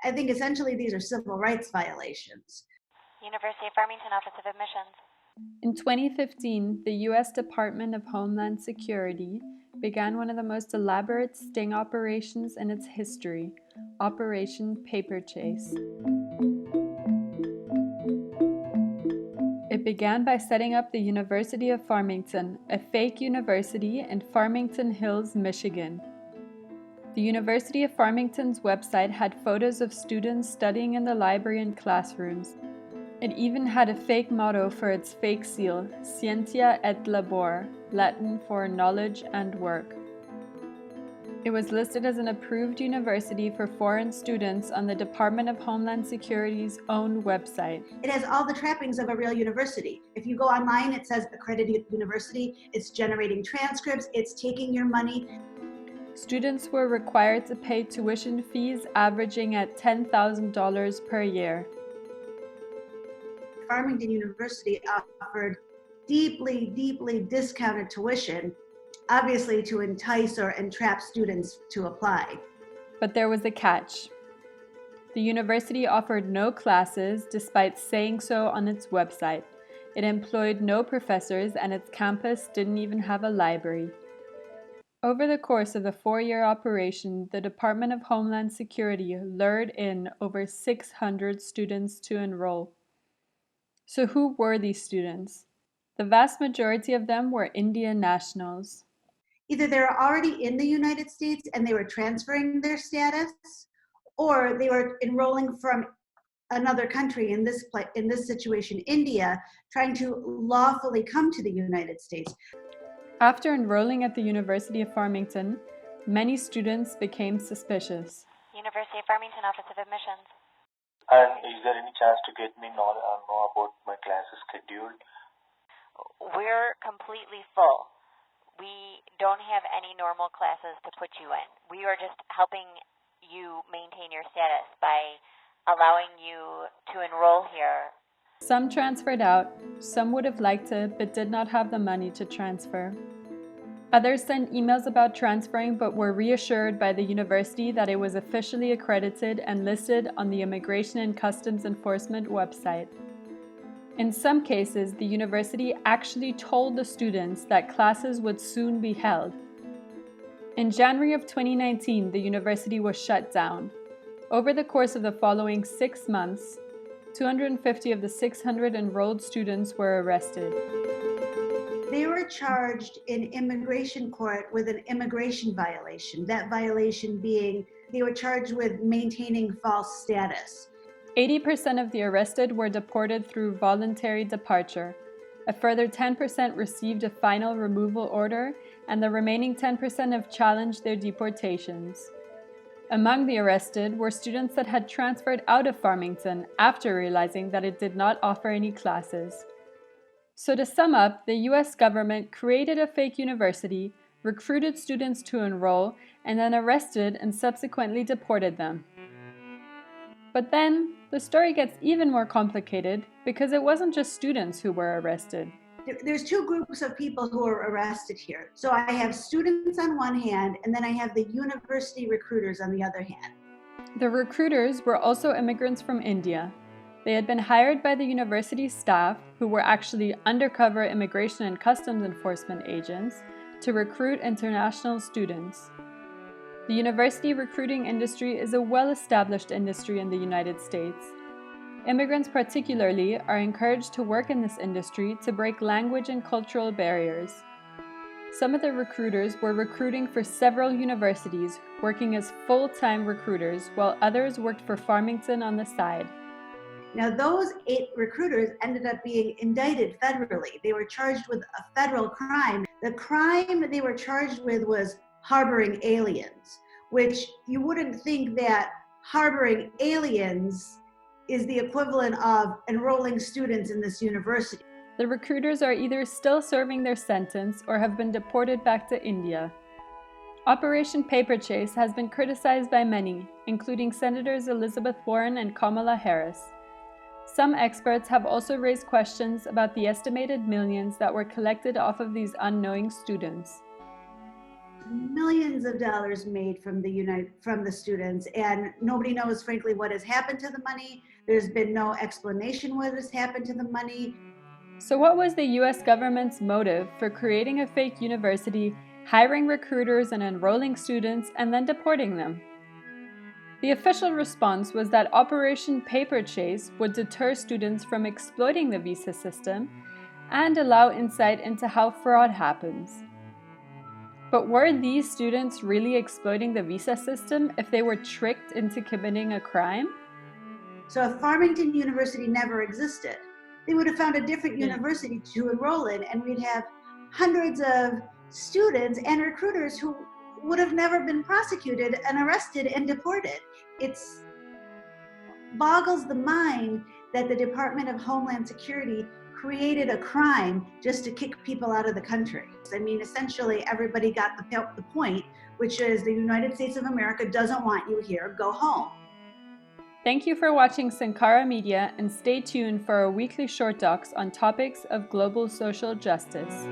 I think essentially these are civil rights violations. University of Farmington Office of Admissions. In 2015, the U.S. Department of Homeland Security began one of the most elaborate sting operations in its history, Operation Paper Chase. It began by setting up the University of Farmington, a fake university in Farmington Hills, Michigan. The University of Farmington's website had photos of students studying in the library and classrooms. It even had a fake motto for its fake seal, Scientia et Labor, Latin for knowledge and work. It was listed as an approved university for foreign students on the Department of Homeland Security's own website. It has all the trappings of a real university. If you go online, it says accredited university, it's generating transcripts, it's taking your money. Students were required to pay tuition fees averaging at $10,000 per year. Farmington University offered deeply discounted tuition, obviously to entice or entrap students to apply. But there was a catch. The university offered no classes despite saying so on its website. It employed no professors and its campus didn't even have a library. Over the course of the 4-year operation, the Department of Homeland Security lured in over 600 students to enroll. So who were these students? The vast majority of them were Indian nationals. Either they were already in the United States and they were transferring their status, or they were enrolling from another country, in this situation, India, trying to lawfully come to the United States. After enrolling at the University of Farmington, many students became suspicious. University of Farmington Office of Admissions. And is there any chance to get me know about my classes scheduled? We're completely full. We don't have any normal classes to put you in. We are just helping you maintain your status by allowing you to enroll here. Some transferred out, some would have liked to but did not have the money to transfer. Others sent emails about transferring but were reassured by the university that it was officially accredited and listed on the Immigration and Customs Enforcement website. In some cases, the university actually told the students that classes would soon be held. In January of 2019, the university was shut down. Over the course of the following 6 months, 250 of the 600 enrolled students were arrested. They were charged in immigration court with an immigration violation. That violation being they were charged with maintaining false status. 80% of the arrested were deported through voluntary departure. A further 10% received a final removal order, and the remaining 10% have challenged their deportations. Among the arrested were students that had transferred out of Farmington after realizing that it did not offer any classes. So to sum up, the US government created a fake university, recruited students to enroll, and then arrested and subsequently deported them. But then, the story gets even more complicated because it wasn't just students who were arrested. There's two groups of people who are arrested here. So I have students on one hand, and then I have the university recruiters on the other hand. The recruiters were also immigrants from India. They had been hired by the university staff, who were actually undercover immigration and customs enforcement agents, to recruit international students. The university recruiting industry is a well-established industry in the United States. Immigrants particularly are encouraged to work in this industry to break language and cultural barriers. Some of the recruiters were recruiting for several universities, working as full-time recruiters, while others worked for Farmington on the side. Now, those 8 recruiters ended up being indicted federally. They were charged with a federal crime. The crime they were charged with was harboring aliens, which you wouldn't think that harboring aliens is the equivalent of enrolling students in this university. The recruiters are either still serving their sentence or have been deported back to India. Operation Paper Chase has been criticized by many, including Senators Elizabeth Warren and Kamala Harris. Some experts have also raised questions about the estimated millions that were collected off of these unknowing students. millions of dollars made from the students, and nobody knows, frankly, what has happened to the money. There's been no explanation what has happened to the money. So what was the US government's motive for creating a fake university, hiring recruiters and enrolling students, and then deporting them? The official response was that Operation Paper Chase would deter students from exploiting the visa system and allow insight into how fraud happens. But were these students really exploiting the visa system if they were tricked into committing a crime? So if Farmington University never existed, they would have found a different university to enroll in, and we'd have hundreds of students and recruiters who would have never been prosecuted and arrested and deported. It boggles the mind that the Department of Homeland Security created a crime just to kick people out of the country. I mean, essentially everybody got the point, which is the United States of America doesn't want you here, go home. Thank you for watching Sankara Media, and stay tuned for our weekly short docs on topics of global social justice.